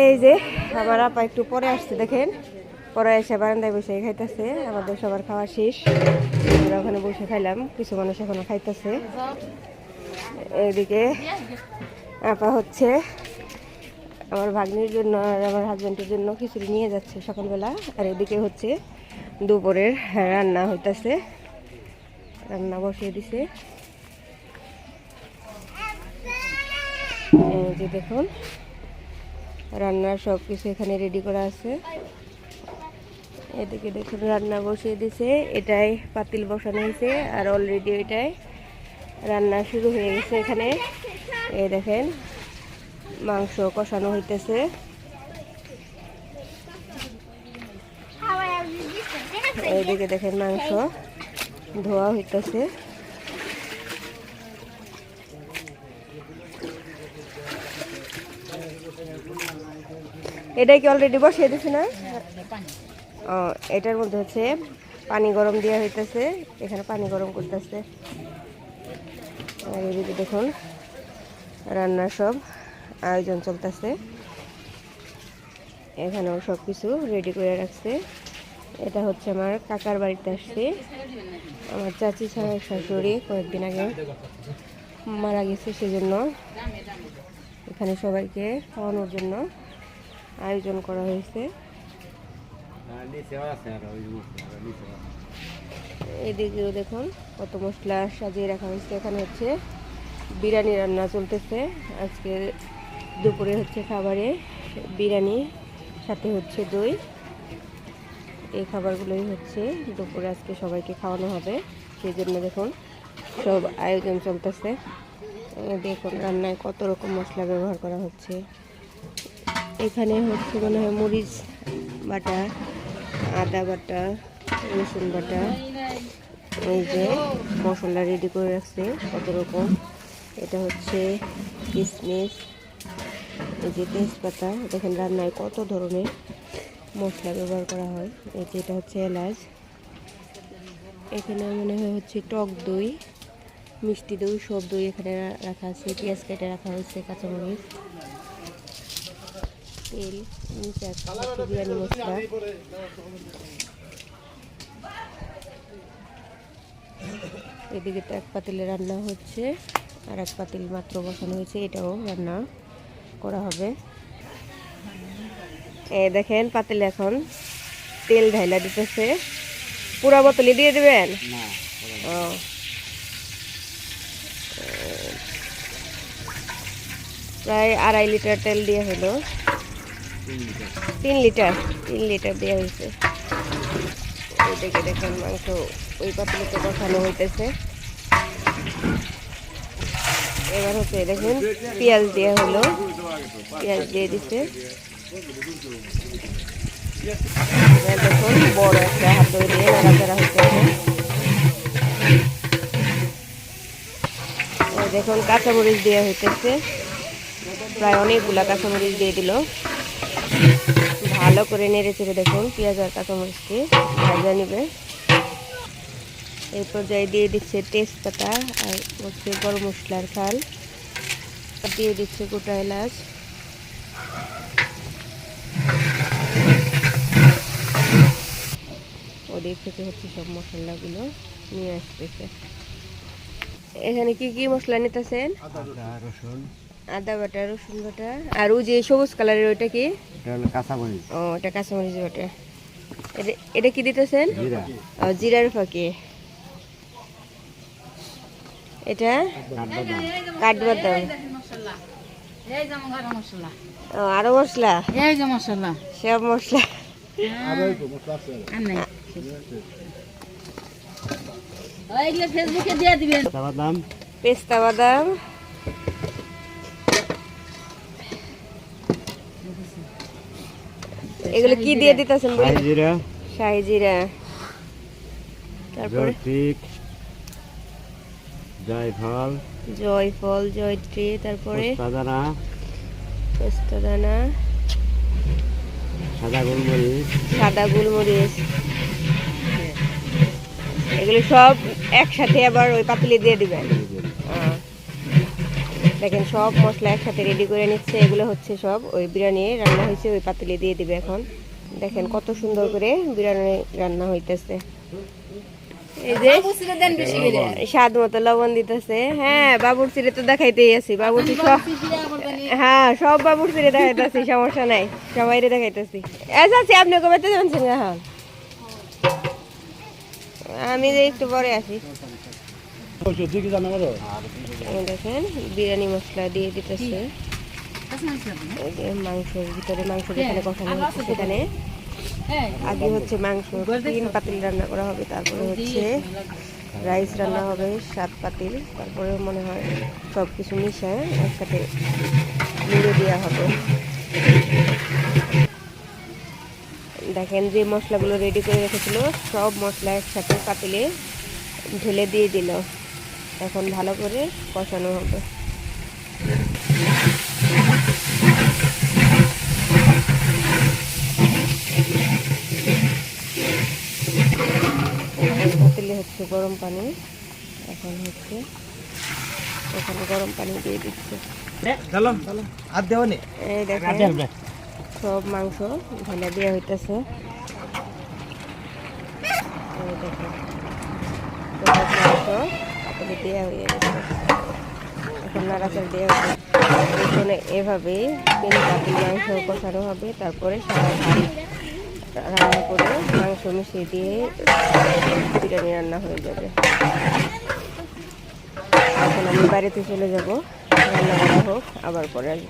এই যে আমার আপা একটু পরে আসছে, দেখেন পরে এসে বারান্দায় বসে খাইতেছে। আমাদের সবার খাওয়া শেষ, আমরা ওখানে বসে খাইলাম, কিছু মানুষ এখনো খাইতেছে। এইদিকে আপা হচ্ছে আমার ভাগ্নির জন্য আর আমার হাজব্যান্ডের জন্য খিচুড়ি নিয়ে যাচ্ছে সকালবেলা। আর এদিকে হচ্ছে দুপুরের রান্না হইতেছে, রান্না বসিয়ে দিছে। এই যে দেখুন রান্নার সব কিছু এখানে রেডি করা আছে। এদিকে দেখুন রান্না বসিয়ে দিছে, এটাই পাতিল বসানো হয়েছে আর অলরেডি এটাই রান্না শুরু হয়ে গেছে। এখানে এই দেখেন মাংস কষানো হইতেছে। এইদিকে দেখেন মাংস ধোয়া হইতেছে। এটা কি অলরেডি বসিয়ে দিছে না? এটার মধ্যে হচ্ছে পানি গরম দেওয়া হইতেছে, এখানে পানি গরম করতেছে। আর এদিকে দেখুন রান্নার সব আয়োজন চলতেছে, এখানেও সব কিছু রেডি করে রাখছে। এটা হচ্ছে আমার কাকার বাড়িতে আসছে, আমার চাচি শাশুড়ি কয়েকদিন আগে মারা গেছে, সেজন্য এখানে সবাইকে খাওয়ানোর জন্য আয়োজন করা হয়েছে। এদিকেও দেখুন কত মশলা সাজিয়ে রাখা হয়েছে। এখানে হচ্ছে বিরিয়ানি রান্না চলতেছে আজকে দুপুরে, হচ্ছে খাবারে বিরিয়ানি সাথে হচ্ছে দই। এই খাবারগুলোই হচ্ছে দুপুরে আজকে সবাইকে খাওয়ানো হবে, সেই জন্য দেখুন সব আয়োজন চলতেছে। দেখুন রান্নায় কত রকম মশলা ব্যবহার করা হচ্ছে। এখানে হচ্ছে মনে হয় মরিচ বাটা, আদা বাটা, রসুন বাটা, এই যে মশলা রেডি করে রাখছে কত রকম। এটা হচ্ছে কিশমিশ, এই যে তেজপাতা। দেখেন রান্নায় কত ধরনের মশলা ব্যবহার করা হয়। এই যে এটা হচ্ছে এলাচ, এখানে মনে হয় হচ্ছে টক দই, মিষ্টি দই, সব দই এখানে রাখা আছে। পেঁয়াজ কেটে রাখা হয়েছে, কাঁচামরিচ, তেল, নিচে আছে বিরিয়ানি মশলা। এদিকে তো এক পাতিলে রান্না হচ্ছে আর এক পাতিল মাত্র বসানো হয়েছে, এটাও রান্না করা হবে। দেখেন পাতিলে এখন তেল ঢাইলা দিতেছে। পুরা বোতলে দিয়ে দিবেন? ও প্রায় 2.5 লিটার তেল দিয়ে হলো, 3 লিটার দেওয়া হয়েছে। ওইদিকে দেখুন মাংস ওই পাতিলেতে বসানো হইতেছে। এবার হচ্ছে দেখুন পেঁয়াজ দেওয়া হলো, পেঁয়াজ দিয়ে দিচ্ছে। দেখুন বড় একটা হাত দিয়ে নাড়াচাড়া হইতেছে। দেখুন কাঁচামরিচ দেওয়া হইতেছে, প্রায় অনেকগুলা কাঁচামরিচ দিয়ে দিল। ভালো করে নেড়ে চেড়ে দেখুন পেঁয়াজ আর কাঁচামরিচকে ভাজা নিবে। এই পর্যায়ে দিয়ে দিচ্ছে তেজপাতা আর হচ্ছে গরম মশলার খাল, দিয়ে দিচ্ছে গোটা এলাচ। ওদিক থেকে হচ্ছে সব মশলাগুলো নিয়ে আসতেছে। এখানে কি কি মশলা নিতেছেন? আদা বাটা, রসুন বাটা, আর ওই যে সবুজ কালারের ওইটা কি? কাঁচামরিচ। ও এটা কাঁচামরিচ বাটা। এটা কি দিতেছেন? জিরার ফাঁকি। এটা কাঠবাদাম। আরো মশলা, সব মশলা। ফেসবুকে দিয়ে দিবেন। পেস্তা বাদাম, এগুলো কি দিয়ে দিতেছেন? শাহি জিরা, তারপরে জয়ফল, জয়ত্রী, তারপরে পেস্তা দানা, সাদা গোলমরিচ। এগুলো সব একসাথে আবার ওই পাতিলে দিয়ে দিবেন। দেখেন সব মশলা একসাথে রেডি করে নিচ্ছে। এগুলো হচ্ছে সব ওই বিরিয়ানি রান্না হয়েছে ওই পাতিলে দিয়ে দিবে এখন। দেখেন কত সুন্দর করে বিরিয়ানি রান্না হইতেছে। এই যে স্বাদ মতো লবণ দিতেছে। হ্যাঁ বাবুর চিড়ে তো দেখাইতেই আছি, বাবুর সব, হ্যাঁ সব বাবুর চিড়ে দেখাইতেছি, সমস্যা নাই, সবাই দেখাইতেছি। আচ্ছা আপনি কবে তো জানছেন এখন? আমি যে একটু পরে আসি। দেখেন বিরিয়ানি মশলা দিয়ে দিতেছে। মাংসের ভিতরে মাংস যেখানে কষানো হচ্ছে সেখানে আগে হচ্ছে মাংস 3 পাতিল রান্না করা হবে, তারপরে হচ্ছে রাইস রান্না হবে 7 পাতিল, তারপরে মনে হয় সব কিছু মিশায় একসাথে মুড়ে দেওয়া হবে। দেখেন যে মশলাগুলো রেডি করে রেখেছিল সব মশলা একসাথে পাতিলে ঢেলে দিয়ে দিল। এখন ভালো করে কষানো হবে। পাতিলে হচ্ছে গরম পানি, এখন হচ্ছে এখানে গরম পানি দিয়ে দিচ্ছে। এই দেখেন সব মাংস ঢেলে দেওয়া হইতেছে। এই দেখেন সব মাংস পাতিলে দেওয়া হয়ে গেছে, এখন নাড়াচাড়া দেওয়া হবে। এখানে এভাবেই 3 পাতিল মাংস কষানো হবে, তারপরে সারা ভাত রান্না করে মাংস মিশিয়ে দিয়ে বিরিয়ানি রান্না হয়ে যাবে। এখন আমি বাড়িতে চলে যাব, রান্না করা হোক, আবার পরে আসবো।